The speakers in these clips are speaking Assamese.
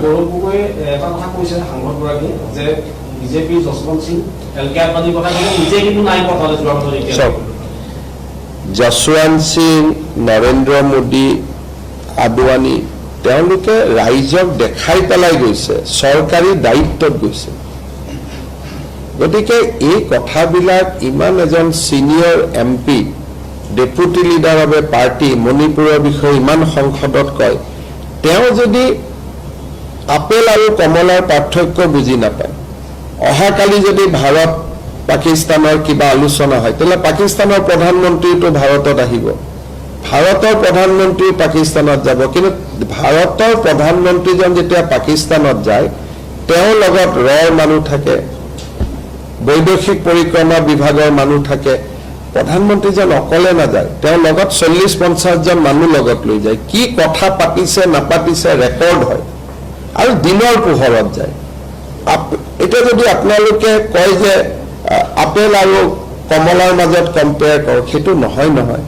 গৌৰৱগগৈয়ে এটা কথা কৈছে সাংসদগৰাকী যে বিজেপিৰ যশৱন্ত সিং এলকে আদবানীৰ কথা কৈছে, নিজে কিন্তু নাই কথা যোৱা বছৰ যশৱন্ত সিং, নৰেন্দ্ৰ মোদী, আদৱানী তেওঁলোকে ৰাইজক দেখাই পেলাই গৈছে, চৰকাৰী দায়িত্বত গৈছে। গতিকে এই কথাবিলাক ইমান এজন senior MP, deputy leader of A party মণিপুৰৰ বিষয়ে ইমান সংসদত কয়, তেওঁ যদি আপেল আৰু কমলাৰ পাৰ্থক্য বুজি নাপায়, অহাকালি যদি ভাৰত পাকিস্তানৰ কিবা আলোচনা হয় তেতিয়াহ'লে পাকিস্তানৰ প্ৰধানমন্ত্ৰীটো ভাৰতত আহিব, ভাৰতৰ প্ৰধানমন্ত্ৰী পাকিস্তানত যাব। কিন্তু ভাৰতৰ প্ৰধানমন্ত্ৰীজন যেতিয়া পাকিস্তানত যায়, তেওঁৰ লগত ৰৰ মানুহ থাকে, বৈদেশিক পৰিক্ৰমা বিভাগৰ মানুহ থাকে, প্ৰধানমন্ত্ৰীজন অকলে নাযায়, তেওঁৰ লগত 40-50 জন মানুহ লগত লৈ যায়। কি কথা পাতিছে নাপাতিছে ৰেকৰ্ড হয় আৰু দিনৰ পোহৰত যায়। এতিয়া যদি আপোনালোকে কয় যে আপেল আৰু কমলাৰ মাজত কম্পেয়াৰ কৰক, সেইটো নহয়।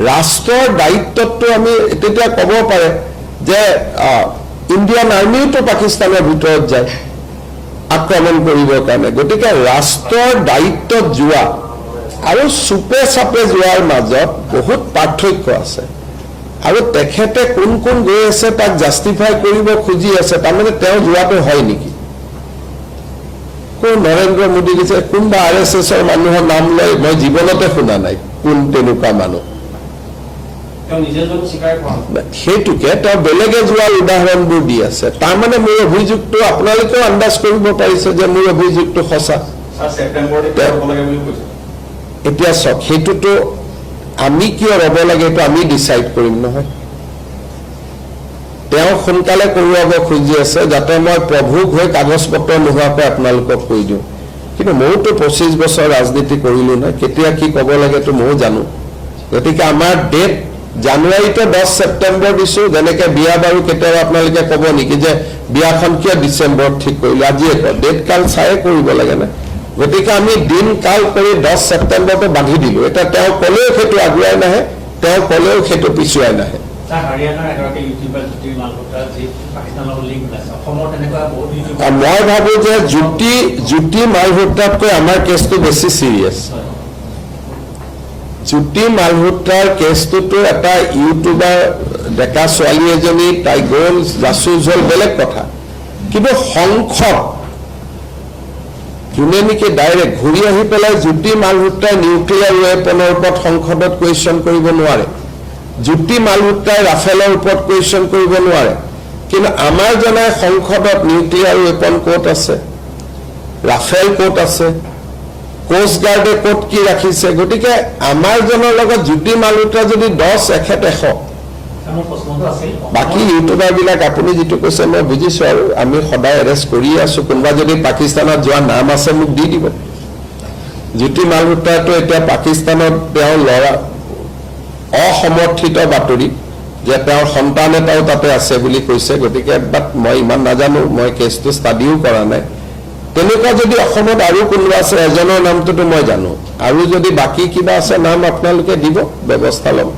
ৰাষ্ট্ৰৰ দায়িত্বতটো আমি তেতিয়া ক'ব পাৰে যে ইণ্ডিয়ান আৰ্মিওতো পাকিস্তানৰ ভিতৰত যায় আক্ৰমণ কৰিবৰ কাৰণে। গতিকে ৰাষ্ট্ৰৰ দায়িত্বত যোৱা আৰু চুপে চাপে যোৱাৰ মাজত বহুত পাৰ্থক্য আছে। আৰু তেখেতে কোন গৈ আছে তাক জাষ্টিফাই কৰিব খুজি আছে, তাৰমানে তেওঁ যোৱাটো হয় নেকি? কোন নৰেন্দ্ৰ মোদী দিছে, কোনোবা RSSৰ মানুহৰ নাম লৈ মই জীৱনতে শুনা নাই কোন তেনেকুৱা মানুহ। সেইটোকে তেওঁ বেলেগে যোৱাৰ উদাহৰণবোৰ দি আছে। তাৰমানে মোৰ অভিযোগটো আপোনালোকেও আন্দাজ কৰিব পাৰিছে যে মোৰ অভিযোগটো সঁচা। এতিয়া চাওক, সেইটোতো আমি কিয় ৰ'ব লাগে এইটো আমি ডিচাইড কৰিম নহয়। তেওঁ সোনকালে কৰোৱাব খুজি আছে যাতে মই প্ৰভুক হৈ কাগজ পত্ৰ নোহোৱাকৈ আপোনালোকক কৈ দিওঁ। কিন্তু মইতো 25 বছৰ ৰাজনীতি কৰিলো নহয়, কেতিয়া কি ক'ব লাগেতো ময়ো জানো। গতিকে আমাৰ ডেট জানুৱাৰীতে 10 ছেপ্টেম্বৰ দিছো। যেনেকৈ বিয়া বাৰু কেতিয়াবা আপোনালোকে ক'ব নেকি যে বিয়াখন কিয় ডিচেম্বৰত ঠিক কৰিলো, আজিয়ে কয়, ডেট কাল চায়ে কৰিব লাগে না। গতিকে আমি দিন কাল কৰি 10 ছেপ্টেম্বৰতে বান্ধি দিলো। এতিয়া তেওঁ ক'লেও সেইটো আগুৱাই নাহে, তেওঁ ক'লেও সেইটো পিছুৱাই নাহে। মই ভাবো যে জ্যোতি মালহোত্ৰাতকৈ আমাৰ কেছটো বেছি চিৰিয়াছ। জ্যোতি মালহোত্ৰাৰ কেছটোতো এটা ইউটিউবাৰ ডেকা ছোৱালী এজনী, তাই গ'ল জাচুচ হ'ল বেলেগ কথা, কিন্তু সংসদ যোনে নেকি ডাইৰেক্ট ঘূৰি আহি পেলাই জ্যোতি মালহোত্ৰাই নিউক্লিয়াৰ ৱেপনৰ ওপৰত সংসদত কুৱেশ্যন কৰিব নোৱাৰে, জ্যোতি মালহোত্ৰাই ৰাফেলৰ ওপৰত কুৱেশ্যন কৰিব নোৱাৰে। কিন্তু আমাৰ জনাই সংসদত নিউক্লিয়াৰ ৱেপন ক'ত আছে, ৰাফেল ক'ত আছে, কোষ্ট গাৰ্ডে ক'ত কি ৰাখিছে। গতিকে আমাৰ জনৰ লগত জ্যোতি মালহোত্ৰা যদি 10, এখেত 100। বাকী ইউটিউবাৰবিলাক আপুনি যিটো কৈছে মই বুজিছো, আৰু আমি সদায় এৰেষ্ট কৰিয়ে আছো। কোনোবা যদি পাকিস্তানত যোৱা নাম আছে মোক দি দিব। জ্যোতি মালহোত্ৰাটো এতিয়া পাকিস্তানত তেওঁৰ ল'ৰা অসমৰ্থিত বাতৰি যে তেওঁৰ সন্তান এটাও তাতে আছে বুলি কৈছে। গতিকে বাট মই ইমান নাজানো, মই কেছটো ষ্টাডিও কৰা নাই। তেনেকুৱা যদি অসমত আৰু কোনোবা আছে, এজনৰ নামটোতো মই জানো, আৰু যদি বাকী কিবা আছে নাম আপোনালোকে দিব, ব্যৱস্থা ল'ম।